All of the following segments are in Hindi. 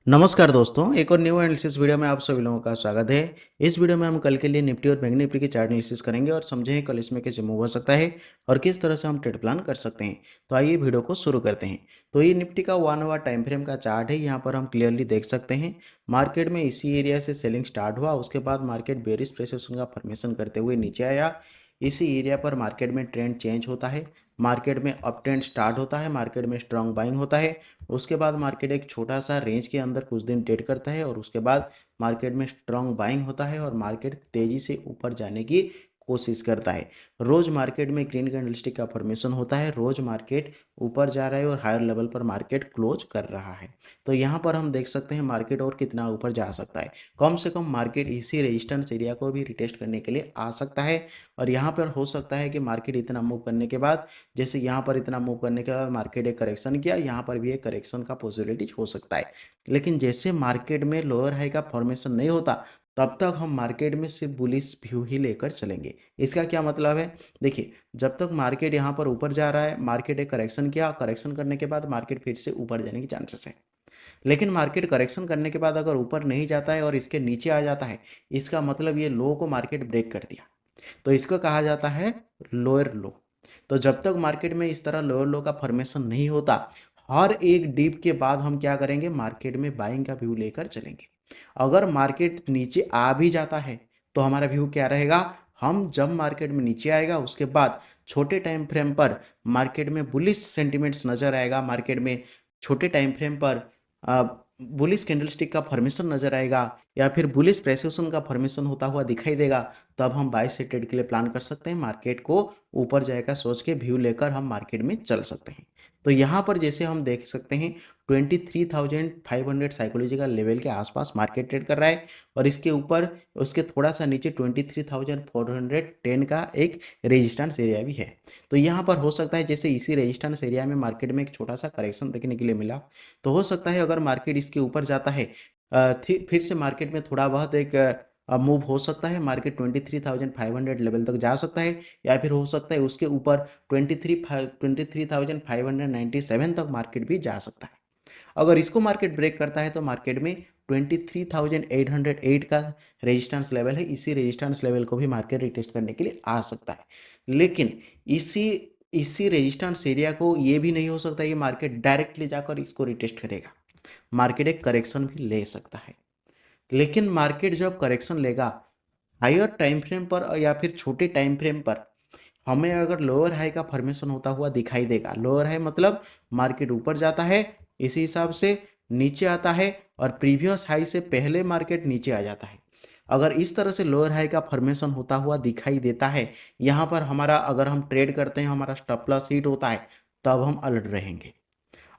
नमस्कार दोस्तों, एक और न्यू एनालिसिस वीडियो में आप सभी लोगों का स्वागत है। इस वीडियो में हम कल के लिए निफ्टी और बैंक निफ्टी की चार्ट एनालिसिस करेंगे और समझेंगे कल इसमें कैसे मूव हो सकता है और किस तरह से हम ट्रेड प्लान कर सकते हैं। तो आइए वीडियो को शुरू करते हैं। तो ये निफ्टी का 1 आवर टाइम फ्रेम का चार्ट है। यहाँ पर हम क्लियरली देख सकते हैं मार्केट में इसी एरिया से सेलिंग स्टार्ट हुआ, उसके बाद मार्केट बेरिश प्रेशर का फॉर्मेशन करते हुए नीचे आया। इसी एरिया पर मार्केट में ट्रेंड चेंज होता है, मार्केट में अप ट्रेंड स्टार्ट होता है, मार्केट में स्ट्रांग बाइंग होता है। उसके बाद मार्केट एक छोटा सा रेंज के अंदर कुछ दिन ट्रेड करता है और उसके बाद मार्केट में स्ट्रांग बाइंग होता है और मार्केट तेजी से ऊपर जाने की कोशिश करता है। रोज मार्केट में ग्रीन कैंडलस्टिक का फॉर्मेशन होता है, रोज मार्केट ऊपर जा रहा है और हायर लेवल पर मार्केट क्लोज कर रहा है। तो यहाँ पर हम देख सकते हैं मार्केट और कितना ऊपर जा सकता है। कम से कम मार्केट इसी रेजिस्टेंस एरिया को भी रिटेस्ट करने के लिए आ सकता है और यहाँ पर हो सकता है कि मार्केट इतना मूव करने के बाद, जैसे यहाँ पर इतना मूव करने के बाद मार्केट एक करेक्शन किया, यहाँ पर भी एक करेक्शन का पॉसिबिलिटी हो सकता है। लेकिन जैसे मार्केट में लोअर हाई का फॉर्मेशन नहीं होता, तब तक हम मार्केट में सिर्फ बुलिश व्यू ही लेकर चलेंगे। इसका क्या मतलब है? देखिए, जब तक मार्केट यहाँ पर ऊपर जा रहा है, मार्केट एक करेक्शन किया, करेक्शन करने के बाद मार्केट फिर से ऊपर जाने की चांसेस है। लेकिन मार्केट करेक्शन करने के बाद अगर ऊपर नहीं जाता है और इसके नीचे आ जाता है, इसका मतलब ये लो को मार्केट ब्रेक कर दिया। तो इसको कहा जाता है लोअर लो। तो जब तक मार्केट में इस तरह लोअर लो का फॉर्मेशन नहीं होता, हर एक डीप के बाद हम क्या करेंगे, मार्केट में बाइंग का व्यू लेकर चलेंगे। अगर मार्केट नीचे आ भी जाता है तो हमारा व्यू क्या रहेगा, हम जब मार्केट में नीचे आएगा उसके बाद छोटे टाइम फ्रेम पर मार्केट में बुलिश सेंटिमेंट्स नजर आएगा, मार्केट में छोटे टाइम फ्रेम पर बुलिश कैंडलस्टिक का फॉर्मेशन नजर आएगा या फिर बुलिश प्रेसिएशन का फॉर्मेशन होता हुआ दिखाई देगा, तब हम बाय से ट्रेड के लिए प्लान कर सकते हैं। मार्केट को ऊपर जाएगा सोच के व्यू लेकर हम मार्केट में चल सकते हैं। तो यहाँ पर जैसे हम देख सकते हैं 23,500 साइकोलॉजिकल लेवल के आसपास मार्केट ट्रेड कर रहा है और इसके ऊपर उसके थोड़ा सा नीचे 23,410 का एक रेजिस्टेंस एरिया भी है। तो यहाँ पर हो सकता है जैसे इसी रेजिस्टेंस एरिया में मार्केट में एक छोटा सा करेक्शन देखने के लिए मिला, तो हो सकता है अगर मार्केट इसके ऊपर जाता है, फिर से मार्केट में थोड़ा बहुत एक मूव हो सकता है, मार्केट 23,500 लेवल तक जा सकता है या फिर हो सकता है उसके ऊपर 23,597 तक मार्केट भी जा सकता है। अगर इसको मार्केट ब्रेक करता है तो मार्केट में 23,808 का रेजिस्टेंस लेवल है, इसी रेजिस्टेंस लेवल को भी मार्केट रिटेस्ट करने के लिए आ सकता है। लेकिन इसी इसी रेजिस्टेंस एरिया को ये भी नहीं हो सकता कि मार्केट डायरेक्टली जाकर इसको रिटेस्ट करेगा, मार्केट एक करेक्शन भी ले सकता है। लेकिन मार्केट जब करेक्शन लेगा हायर टाइम फ्रेम पर या फिर छोटे टाइम फ्रेम पर, हमें अगर लोअर हाई का फॉर्मेशन होता हुआ दिखाई देगा, लोअर हाई मतलब मार्केट ऊपर जाता है, इसी हिसाब से नीचे आता है और प्रीवियस हाई से पहले मार्केट नीचे आ जाता है। अगर इस तरह से लोअर हाई का फॉर्मेशन होता हुआ दिखाई देता है, यहाँ पर हमारा अगर हम ट्रेड करते हैं, हमारा स्टॉप लॉस हिट होता है, तब हम अलर्ट रहेंगे।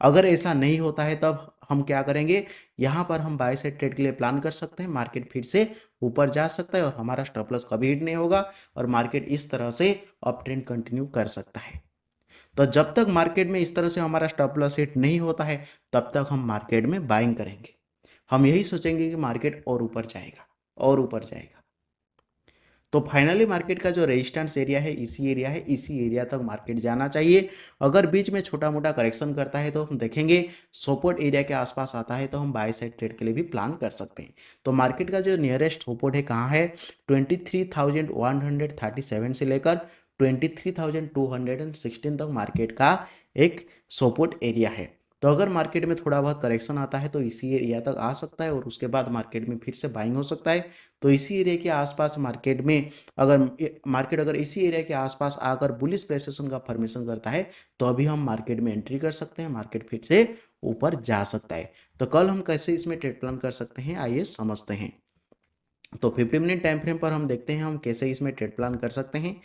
अगर ऐसा नहीं होता है तब हम क्या करेंगे, यहाँ पर हम बाय साइड ट्रेड के लिए प्लान कर सकते हैं। मार्केट फिर से ऊपर जा सकता है और हमारा स्टॉप लॉस कभी हिट नहीं होगा और मार्केट इस तरह से अप ट्रेंड कंटिन्यू कर सकता है। तो जब तक मार्केट में इस तरह से हमारा स्टॉप लॉस हिट नहीं होता है, तब तक हम मार्केट में बाइंग करेंगे। हम यही सोचेंगे कि मार्केट और ऊपर जाएगा और ऊपर जाएगा। तो फाइनली मार्केट का जो रेजिस्टेंस एरिया है इसी एरिया है, इसी एरिया तक मार्केट जाना चाहिए। अगर बीच में छोटा मोटा करेक्शन करता है तो हम देखेंगे सपोर्ट एरिया के आसपास आता है तो हम बाय साइड ट्रेड के लिए भी प्लान कर सकते हैं। तो मार्केट का जो नियरेस्ट सपोर्ट है कहाँ है, 23,137 से लेकर 23,216 तक मार्केट का एक सपोर्ट एरिया है। तो अगर मार्केट में थोड़ा बहुत करेक्शन आता है तो इसी एरिया तक आ सकता है और उसके बाद मार्केट में फिर से बाइंग हो सकता है। तो इसी एरिया के आसपास मार्केट में अगर मार्केट अगर इसी एरिया के आसपास आकर बुलिश प्रेसिएशन का फॉर्मेशन करता है, तो अभी हम मार्केट में एंट्री कर सकते हैं, मार्केट फिर से ऊपर जा सकता है। तो कल हम कैसे इसमें ट्रेड प्लान कर सकते हैं, आइए समझते हैं। तो 50 मिनट टाइम फ्रेम पर हम देखते हैं हम कैसे इसमें ट्रेड प्लान कर सकते हैं।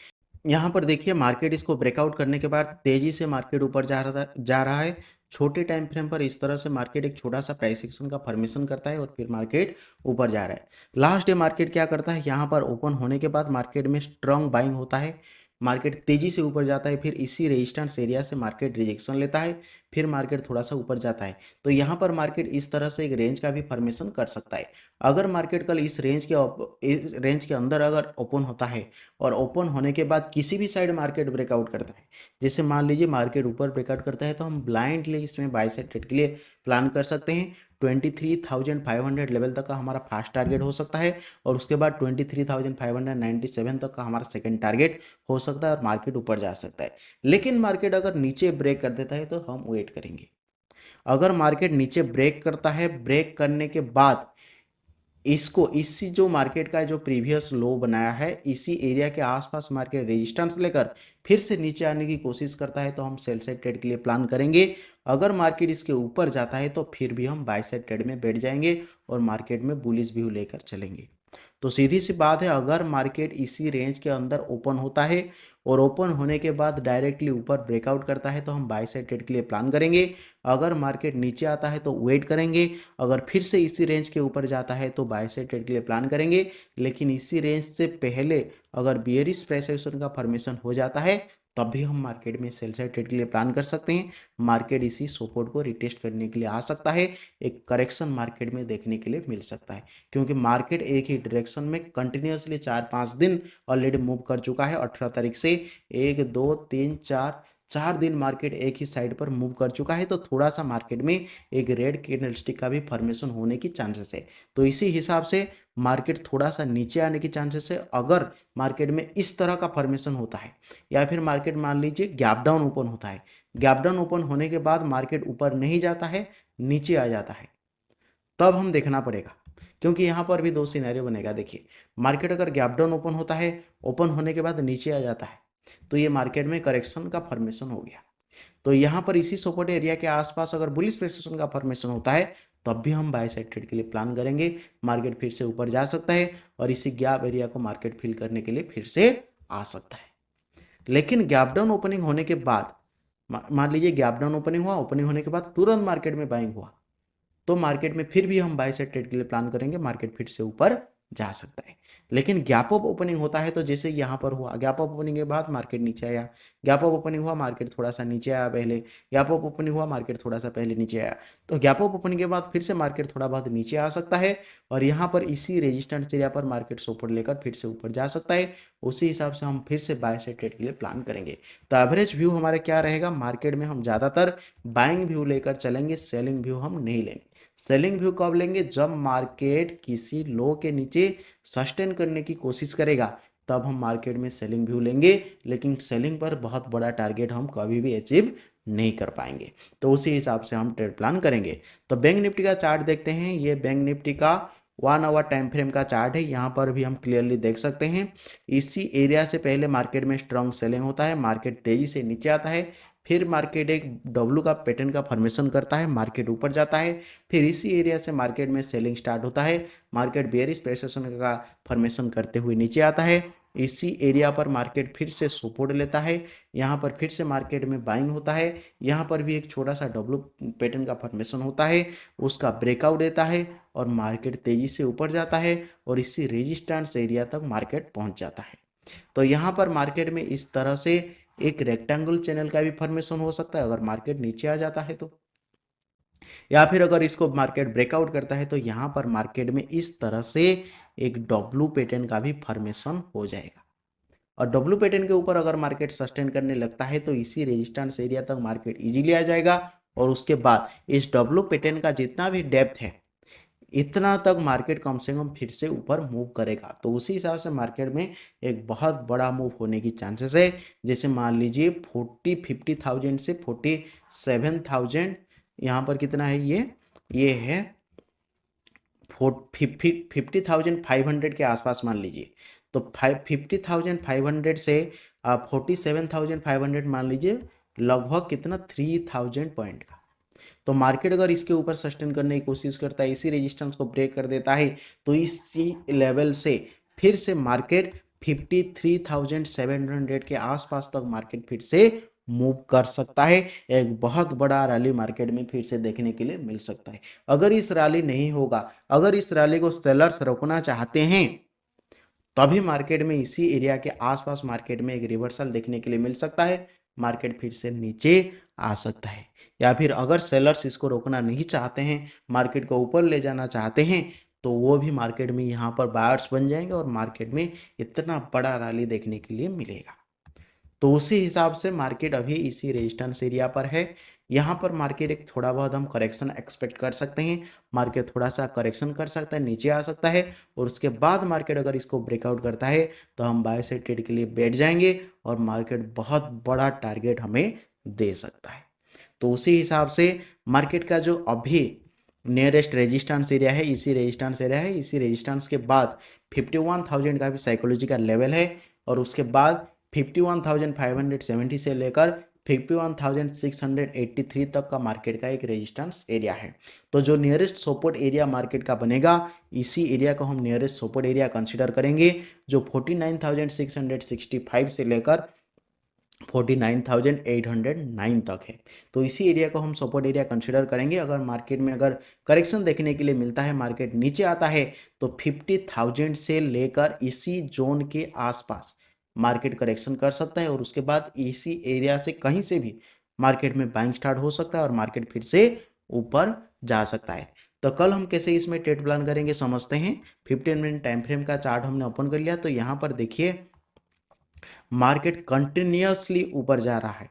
यहाँ पर देखिए मार्केट इसको ब्रेकआउट करने के बाद तेजी से मार्केट ऊपर जा रहा है। छोटे टाइम फ्रेम पर इस तरह से मार्केट एक छोटा सा प्राइस एक्शन का फॉर्मेशन करता है और फिर मार्केट ऊपर जा रहा है। लास्ट डे मार्केट क्या करता है, यहाँ पर ओपन होने के बाद मार्केट में स्ट्रांग बाइंग होता है, मार्केट तेजी से ऊपर जाता है, फिर इसी रेजिस्टेंस एरिया से मार्केट रिजेक्शन लेता है, फिर मार्केट थोड़ा सा ऊपर जाता है, तो यहाँ पर मार्केट इस तरह से एक रेंज का भी फॉर्मेशन कर सकता है। अगर मार्केट कल इस रेंज के अंदर अगर ओपन होता है और ओपन होने के बाद किसी भी साइड मार्केट ब्रेकआउट करता है, जैसे मान लीजिए मार्केट ऊपर ब्रेकआउट करता है, तो हम ब्लाइंडली इसमें बाय साइड ट्रेड के लिए प्लान कर सकते हैं। 23,500 लेवल तक का हमारा फर्स्ट टारगेट हो सकता है और उसके बाद 23,597 तक का हमारा सेकंड टारगेट हो सकता है और मार्केट ऊपर जा सकता है। लेकिन मार्केट अगर नीचे ब्रेक कर देता है तो हम वेट करेंगे। अगर मार्केट नीचे ब्रेक करता है, ब्रेक करने के बाद इसको इसी जो मार्केट का जो प्रीवियस लो बनाया है, इसी एरिया के आसपास मार्केट रेजिस्टेंस लेकर फिर से नीचे आने की कोशिश करता है, तो हम सेल साइड ट्रेड के लिए प्लान करेंगे। अगर मार्केट इसके ऊपर जाता है तो फिर भी हम बाय साइड ट्रेड में बैठ जाएंगे और मार्केट में बुलिश व्यू लेकर चलेंगे। तो सीधी सी बात है, अगर मार्केट इसी रेंज के अंदर ओपन होता है और ओपन होने के बाद डायरेक्टली ऊपर ब्रेकआउट करता है, तो हम बाय साइड ट्रेड के लिए प्लान करेंगे। अगर मार्केट नीचे आता है तो वेट करेंगे। अगर फिर से इसी रेंज के ऊपर जाता है तो बाय साइड ट्रेड के लिए प्लान करेंगे। लेकिन इसी रेंज से पहले अगर बियरिश प्राइस एक्शन का फॉर्मेशन हो जाता है, तब भी हम मार्केट में सेल साइड ट्रेड के लिए प्लान कर सकते हैं। मार्केट इसी सपोर्ट को रिटेस्ट करने के लिए आ सकता है, एक करेक्शन मार्केट में देखने के लिए मिल सकता है, क्योंकि मार्केट एक ही डायरेक्शन में कंटिन्यूसली 4-5 दिन ऑलरेडी मूव कर चुका है। 18 तारीख से 1 2 3 4 4 दिन मार्केट एक ही साइड पर मूव कर चुका है, तो थोड़ा सा मार्केट में एक रेड कैंडलस्टिक का भी फॉर्मेशन होने की चांसेस है। तो इसी हिसाब से मार्केट थोड़ा सा नीचे आने की चांसेस है। अगर मार्केट में इस तरह का फॉर्मेशन होता है या फिर मार्केट मान लीजिए गैप डाउन ओपन होता है, गैप डाउन ओपन होने के बाद मार्केट ऊपर नहीं जाता है, नीचे आ जाता है, तब हम देखना पड़ेगा, क्योंकि यहाँ पर भी दो सिनेरियो बनेगा। देखिए, मार्केट अगर गैप डाउन ओपन होता है, ओपन होने के बाद नीचे आ जाता है, तो ये मार्केट में करेक्शन का फॉर्मेशन हो गया। तो यहाँ पर इसी सपोर्ट एरिया के आसपास अगर बुलिश प्रेसिशन का फॉर्मेशन होता है, तब भी हम बाय साइड ट्रेड के लिए प्लान करेंगे। मार्केट फिर से ऊपर जा सकता है और इसी गैप एरिया को मार्केट फिल करने के लिए फिर से आ सकता है। लेकिन गैप डाउन ओपनिंग होने के बाद मान लीजिए गैप डाउन ओपनिंग हुआ, ओपनिंग होने के बाद तुरंत मार्केट में बाइंग हुआ, तो मार्केट में फिर भी हम बाय साइड ट्रेड के लिए प्लान करेंगे, मार्केट फिर से ऊपर जा सकता है। लेकिन गैप अप ओपनिंग होता है, तो जैसे यहाँ पर हुआ, गैप अप ओपनिंग के बाद मार्केट नीचे आया, गैप अप ओपनिंग हुआ, मार्केट थोड़ा सा नीचे आया, पहले गैप अप ओपनिंग हुआ, मार्केट थोड़ा सा पहले नीचे आया, तो गैप अप ओपनिंग के बाद फिर से मार्केट थोड़ा बहुत नीचे आ सकता है और यहाँ पर इसी रेजिस्टेंस एरिया पर मार्केट सपोर्ट लेकर फिर से ऊपर जा सकता है। उसी हिसाब से हम फिर से बाय साइड ट्रेड के लिए प्लान करेंगे। तो एवरेज व्यू हमारा क्या रहेगा, मार्केट में हम ज़्यादातर बाइंग व्यू लेकर चलेंगे, सेलिंग व्यू हम नहीं लेंगे। सेलिंग व्यू कब लेंगे, जब मार्केट किसी लो के नीचे सस्टेन करने की कोशिश करेगा, तब हम मार्केट में सेलिंग व्यू लेंगे। लेकिन सेलिंग पर बहुत बड़ा टारगेट हम कभी भी अचीव नहीं कर पाएंगे, तो उसी हिसाब से हम ट्रेड प्लान करेंगे। तो बैंक निफ्टी का चार्ट देखते हैं। ये बैंक निफ्टी का 1 आवर टाइम फ्रेम का चार्ट है। यहाँ पर भी हम क्लियरली देख सकते हैं, इसी एरिया से पहले मार्केट में स्ट्रॉन्ग सेलिंग होता है, मार्केट तेजी से नीचे आता है, फिर मार्केट एक डब्लू का पैटर्न का फॉर्मेशन करता है, मार्केट ऊपर जाता है, फिर इसी एरिया से मार्केट में सेलिंग स्टार्ट होता है, मार्केट बेयरिश प्रेसिशन का फॉर्मेशन करते हुए नीचे आता है, इसी एरिया पर मार्केट फिर से सपोर्ट लेता है, यहाँ पर फिर से मार्केट में बाइंग होता है, यहाँ पर भी एक छोटा सा डब्लू पैटर्न का फॉर्मेशन होता है, उसका ब्रेकआउट देता है और मार्केट तेजी से ऊपर जाता है और इसी रेजिस्टेंस एरिया तक मार्केट पहुंच जाता है। तो यहाँ पर मार्केट में इस तरह से एक रेक्टेंगल चैनल का भी फॉर्मेशन हो सकता है अगर मार्केट नीचे आ जाता है तो, या फिर अगर इसको मार्केट ब्रेकआउट करता है तो यहाँ पर मार्केट में इस तरह से एक डब्लू पैटर्न का भी फॉर्मेशन हो जाएगा। और डब्लू पैटर्न के ऊपर अगर मार्केट सस्टेन करने लगता है तो इसी रेजिस्टेंस एरिया तक मार्केट इजीली आ जाएगा और उसके बाद इस डब्लू पैटर्न का जितना भी डेप्थ है, इतना तक मार्केट कम से कम फिर से ऊपर मूव करेगा। तो उसी हिसाब से मार्केट में एक बहुत बड़ा मूव होने की चांसेस है। जैसे मान लीजिए 50,000 से 47,000, यहाँ पर कितना है, ये है 50,500 के आसपास मान लीजिए। तो 50,500 से 47,500 मान लीजिए, लगभग कितना 3,000 पॉइंट का। तो मार्केट अगर इसके ऊपर सस्टेन करने की कोशिश करता है, इसी रेजिस्टेंस को ब्रेक कर देता है, तो इसी लेवल से फिर से मार्केट 53,700 के आसपास तक मार्केट फिर से मूव कर सकता है। एक बहुत बड़ा रैली मार्केट में फिर से देखने के लिए मिल सकता है। अगर इस रैली नहीं होगा, अगर इस रैली को सेलर्स रोकना चाहते हैं, तभी मार्केट में इसी एरिया के आसपास मार्केट में एक रिवर्सल देखने के लिए मिल सकता है। मार्केट फिर से नीचे आ सकता है। या फिर अगर सेलर्स इसको रोकना नहीं चाहते हैं, मार्केट को ऊपर ले जाना चाहते हैं, तो वो भी मार्केट में यहाँ पर बायर्स बन जाएंगे और मार्केट में इतना बड़ा रैली देखने के लिए मिलेगा। तो उसी हिसाब से मार्केट अभी इसी रेजिस्टेंस एरिया पर है। यहाँ पर मार्केट एक थोड़ा बहुत हम करेक्शन एक्सपेक्ट कर सकते हैं। मार्केट थोड़ा सा करेक्शन कर सकता है, नीचे आ सकता है, और उसके बाद मार्केट अगर इसको ब्रेकआउट करता है तो हम बाय साइड ट्रेड के लिए बैठ जाएंगे और मार्केट बहुत बड़ा टारगेट हमें दे सकता है। तो उसी हिसाब से मार्केट का जो अभी नियरेस्ट रेजिस्टेंस एरिया है, इसी रेजिस्टेंस एरिया है, इसी रेजिस्टेंस के बाद 51,000 का भी साइकोलॉजिकल लेवल है, और उसके बाद 51,570 से लेकर 51,683 तक का मार्केट का एक रेजिस्टेंस एरिया है। तो जो नियरेस्ट सपोर्ट एरिया मार्केट का बनेगा, इसी एरिया को हम नियरेस्ट सपोर्ट एरिया कंसीडर करेंगे, जो 49,665 से लेकर 49,809 तक है। तो इसी एरिया को हम सपोर्ट एरिया कंसिडर करेंगे। अगर मार्केट में अगर करेक्शन देखने के लिए मिलता है, मार्केट नीचे आता है, तो 50,000 से लेकर इसी जोन के आसपास मार्केट करेक्शन कर सकता है, और उसके बाद इसी एरिया से कहीं से भी मार्केट में बाइंग स्टार्ट हो सकता है और मार्केट फिर से ऊपर जा सकता है। तो कल हम कैसे इसमें ट्रेड प्लान करेंगे समझते हैं। 15 मिनट टाइम फ्रेम का चार्ट हमने ओपन कर लिया। तो यहाँ पर देखिए मार्केट कंटिन्यूअसली ऊपर जा रहा है।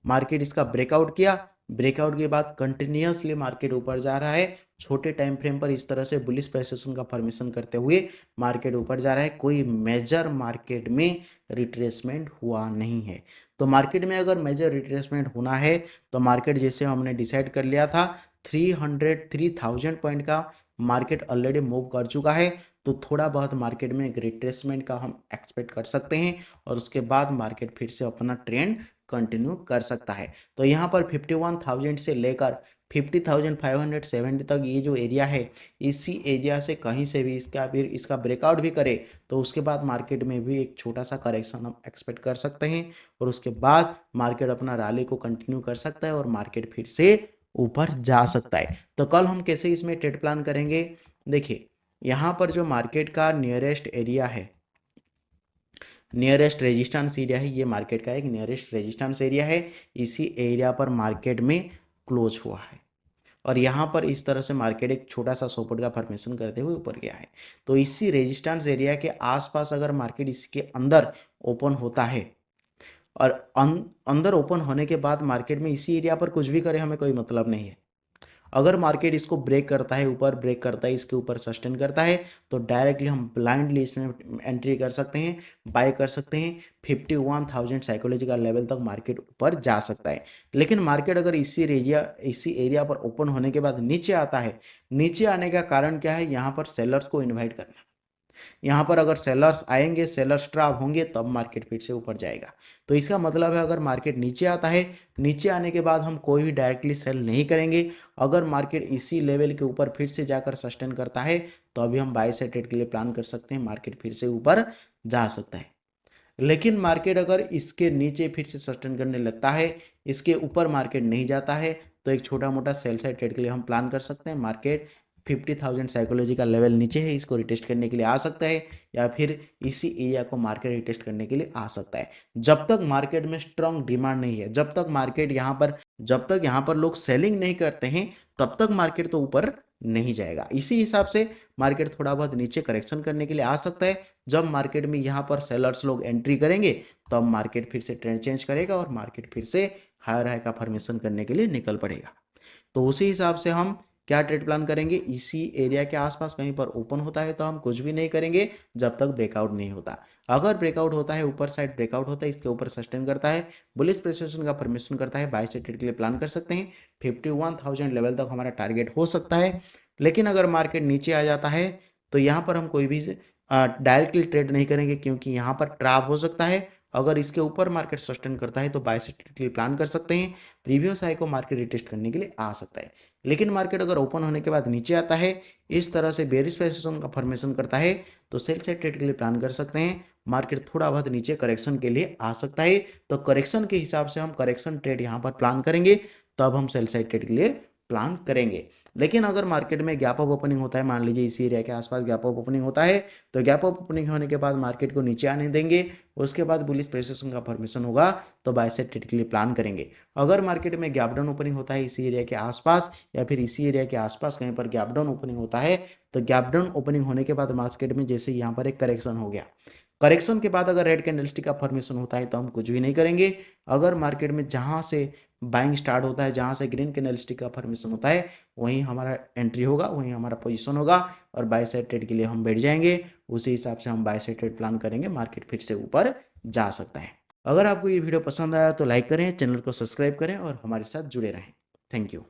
मार्केट इसका ब्रेकआउट किया, ब्रेकआउट के बाद कंटिन्यूअसली मार्केट ऊपर जा रहा है। छोटे टाइम फ्रेम पर इस तरह से बुलिश प्रेसिशन का फॉर्मेशन करते हुए मार्केट ऊपर जा रहा है। कोई मेजर मार्केट में रिट्रेसमेंट हुआ नहीं है। तो मार्केट में अगर मेजर रिट्रेसमेंट होना है तो मार्केट जैसे हमने डिसाइड कर लिया था 3,000 पॉइंट का मार्केट ऑलरेडी मूव कर चुका है। तो थोड़ा बहुत मार्केट में एक रिट्रेसमेंट का हम एक्सपेक्ट कर सकते हैं, और उसके बाद मार्केट फिर से अपना ट्रेंड कंटिन्यू कर सकता है। तो यहाँ पर 51,000 से लेकर 50,570 तक ये जो एरिया है, इसी एरिया से कहीं से भी इसका ब्रेकआउट भी करे तो उसके बाद मार्केट में भी एक छोटा सा करेक्शन हम एक्सपेक्ट कर सकते हैं, और उसके बाद मार्केट अपना रैली को कंटिन्यू कर सकता है और मार्केट फिर से ऊपर जा सकता है। तो कल हम कैसे इसमें ट्रेड प्लान करेंगे, देखिए यहाँ पर जो मार्केट का नियरेस्ट एरिया है, नियरेस्ट रेजिस्टेंस एरिया है, ये मार्केट का एक नियरेस्ट रेजिस्टेंस एरिया है। इसी एरिया पर मार्केट में क्लोज हुआ है, और यहाँ पर इस तरह से मार्केट एक छोटा सा सपोर्ट का फॉर्मेशन करते हुए ऊपर गया है। तो इसी रेजिस्टेंस एरिया के आसपास अगर मार्केट इसके अंदर ओपन होता है, और अंदर ओपन होने के बाद मार्केट में इसी एरिया पर कुछ भी करे हमें कोई मतलब नहीं है। अगर मार्केट इसको ब्रेक करता है, ऊपर ब्रेक करता है, इसके ऊपर सस्टेन करता है, तो डायरेक्टली हम ब्लाइंडली इसमें एंट्री कर सकते हैं, बाय कर सकते हैं। 51,000 साइकोलॉजिकल लेवल तक मार्केट ऊपर जा सकता है। लेकिन मार्केट अगर इसी एरिया पर ओपन होने के बाद नीचे आता है, नीचे आने का कारण क्या है, यहाँ पर सेलर्स को इन्वाइट करना। यहाँ पर अगर सेलर्स आएंगे, सेलर्स ट्रैप होंगे, तब मार्केट फिर से ऊपर जाएगा। तो इसका मतलब है अगर मार्केट नीचे आता है, नीचे आने के बाद हम कोई भी डायरेक्टली सेल नहीं करेंगे। अगर मार्केट इसी लेवल के ऊपर फिर से जाकर सस्टेन करता है, तो अभी हम बाय साइड ट्रेड के लिए प्लान कर सकते हैं, मार्केट फिर से ऊपर जा सकता है। लेकिन मार्केट अगर इसके नीचे फिर से सस्टेन करने लगता है, इसके ऊपर मार्केट नहीं जाता है, तो एक छोटा मोटा सेल साइड ट्रेड के लिए हम प्लान कर सकते हैं। मार्केट 50,000 साइकोलॉजी का लेवल नीचे है, इसको रिटेस्ट करने के लिए आ सकता है, या फिर इसी एरिया को मार्केट रिटेस्ट करने के लिए आ सकता है। जब तक मार्केट में स्ट्रांग डिमांड नहीं है, जब तक यहाँ पर लोग सेलिंग नहीं करते हैं, तब तक मार्केट तो ऊपर नहीं जाएगा। इसी हिसाब से मार्केट थोड़ा बहुत नीचे करेक्शन करने के लिए आ सकता है। जब मार्केट में यहाँ पर सेलर्स लोग एंट्री करेंगे, तब मार्केट फिर से ट्रेंड चेंज करेगा और मार्केट फिर से हायर हाई का फॉर्मेशन करने के लिए निकल पड़ेगा। तो उसी हिसाब से हम क्या ट्रेड प्लान करेंगे, इसी एरिया के आसपास कहीं पर ओपन होता है तो हम कुछ भी नहीं करेंगे जब तक ब्रेकआउट नहीं होता। अगर ब्रेकआउट होता है, ऊपर साइड ब्रेकआउट होता है, इसके ऊपर सस्टेन करता है, बुलिश प्रेसिशन का फॉर्मेशन करता है, बाय साइड ट्रेड के लिए प्लान कर सकते हैं। 51,000 लेवल तक हमारा टारगेट हो सकता है। लेकिन अगर मार्केट नीचे आ जाता है, तो यहाँ पर हम कोई भी डायरेक्टली ट्रेड नहीं करेंगे, क्योंकि यहाँ पर ट्रैप हो सकता है। अगर इसके ऊपर मार्केट सस्टेन करता है तो बाय साइड ट्रेड के लिए प्लान कर सकते हैं। प्रीवियस हाई को मार्केट रिटेस्ट करने के लिए आ सकता है। लेकिन मार्केट अगर ओपन होने के बाद नीचे आता है, इस तरह से बेरिश प्रेसिशन का फॉर्मेशन करता है, तो सेल साइड ट्रेड के लिए प्लान कर सकते हैं। मार्केट थोड़ा बहुत नीचे करेक्शन के लिए आ सकता है, तो करेक्शन के हिसाब से हम करेक्शन ट्रेड यहाँ पर प्लान करेंगे, तब हम सेल साइड ट्रेड के लिए प्लान करेंगे। लेकिन अगर मार्केट में गैप अप ओपनिंग होता है, मान लीजिए इसी एरिया के आसपास गैप अप ओपनिंग होता है, तो गैप अप ओपनिंग होने के बाद मार्केट को नीचे आने देंगे, उसके बाद बुलिश प्रेसिएशन का फॉर्मेशन होगा तो बाय साइड ट्रेड के लिए प्लान करेंगे। अगर मार्केट में गैप डाउन ओपनिंग होता है इसी एरिया के आसपास या फिर इसी एरिया के आसपास कहीं पर गैप डाउन ओपनिंग होता है, तो गैप डाउन ओपनिंग होने के बाद मार्केट में जैसे यहाँ पर एक करेक्शन हो गया, करेक्शन के बाद अगर रेड कैंडलस्टिक का फॉर्मेशन होता है तो हम कुछ भी नहीं करेंगे। अगर मार्केट में जहां से बाइंग स्टार्ट होता है, जहां से ग्रीन कैंडलस्टिक का फॉर्मेशन होता है, वहीं हमारा एंट्री होगा, वहीं हमारा पोजीशन होगा और बाय साइड ट्रेड के लिए हम बैठ जाएंगे। उसी हिसाब से हम बाय साइड ट्रेड प्लान करेंगे, मार्केट फिर से ऊपर जा सकता है। अगर आपको ये वीडियो पसंद आया तो लाइक करें, चैनल को सब्सक्राइब करें और हमारे साथ जुड़े रहें। Thank you.